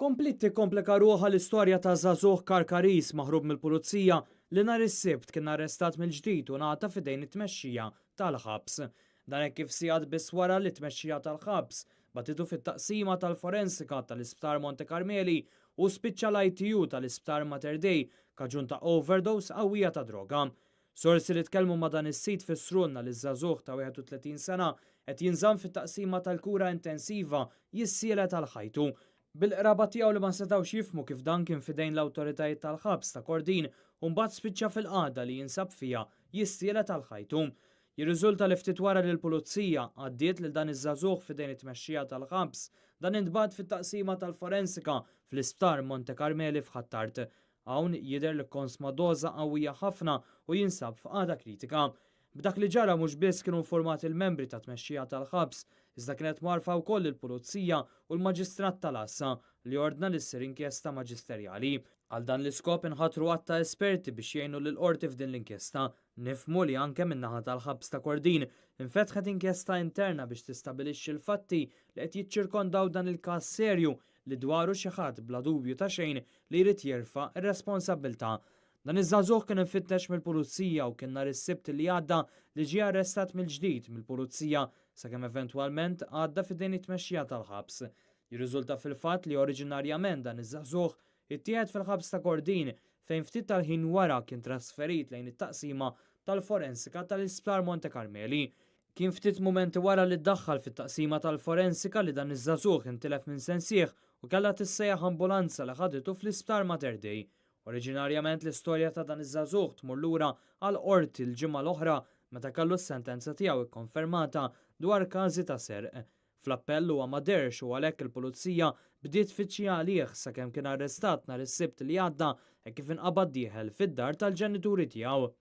Komplit tikkomplika ruħha l-istorja ta' żagħżugħ Karkaris maħrub mill-pulizija li nhar is-Sibt kien arrestat mill-ġdid u ngħata f'idejn it-tmexxija tal-ħabs. Dan hekk kif sigħat biss wara li t-tmexxija tal-ħabs batitu fit-taqsima tal-forensika tal-Isptar Monte Carmeli u spiċċa l-ITU tal-Isptar Mater Dei kaġun ta' overdose qawwija ta' droga. Sorsi li tkellmu ma' dan is-sit fissrunna li żagħżugħ ta' 31 sena qed jinżamm fit-taqsima tal-kura intensiva jissielet għal ħajtu. Bil-qraba tiegħu li ma setgħux jifhmu kif dan kien fidejn l-awtoritajiet tal-ħabs ta' Kordin u mbagħad spiċċa fil-qagħda li jinsab fiha jissielet għal ħajtu. Jirriżulta li ftit wara li l-pulizija għaddiet lil dan iż-żagħżugħ fidejn it-tmexxija tal-ħabs, dan intbagħat fit-taqsima tal-forensika fl-Isptar Monte Carmeli f'Ħattart. Hawn jidher li konsma doża qawwija ħafna u jinsab f'qagħda kritika. B'dak li ġara mhux biss kienu informati il-membri ta' tmexxija tal-ħabs, iżda kienet marfa wkoll il-pulizija u l-maġistrat tal-Assa li ordna li ssir inkjesta maġisterjali. Għal dan l-iskop inħatru għatta esperti biex jgħinu lil qorti f'din l-inkjesta. Nifhmu li anke min-naħa tal-ħabs ta' Kordin infetħet inkjesta interna biex tistabilixxi l-fatti li qed jiċċirkondaw dan il-każ serju li dwaru xi ħadd bla dubju ta' xejn li jrid jerfa' ir-responsabbiltà. Dan iż-żagħżugħ kien infittex mill-pulizija u kien nhar is-Sibt li għadda li ġie arrestat mill-ġdid mill-pulizija sakemm eventwalment għadda f'idejn it-tmexxija tal-ħabs. Jirriżulta fil-fatt li oriġinarjament dan iż-żagħżugħ ittieħed fil-ħabs ta' Kordin fejn ftit tal-ħin wara kien trasferit lejn it-taqsima tal-forensika tal-Isptar Monte Carmeli. Kien ftit mumenti wara li ddaħħal fit-taqsima tal-forensika li dan iż-żagħżugħ intilef minn sensieħ u kellha tissejjaħ ambulanza li ħaditu fl-Isptar Mater Dei. Oriġinarjament l-istorja ta' dan iż-żagħżugħ tmur lura għal qorti l-ġimgħa l-oħra meta kellu s-sentenza tiegħu ikkonfermata dwar każi ta' serq. Fl-appell huwa ma derx u għalhekk il-pulizija bdiet tfittxija għalih sakemm kien arrestat nhar is-Sibt li għadda hekk kif inqabad dieħel fid-dar tal-ġenituri tiegħu.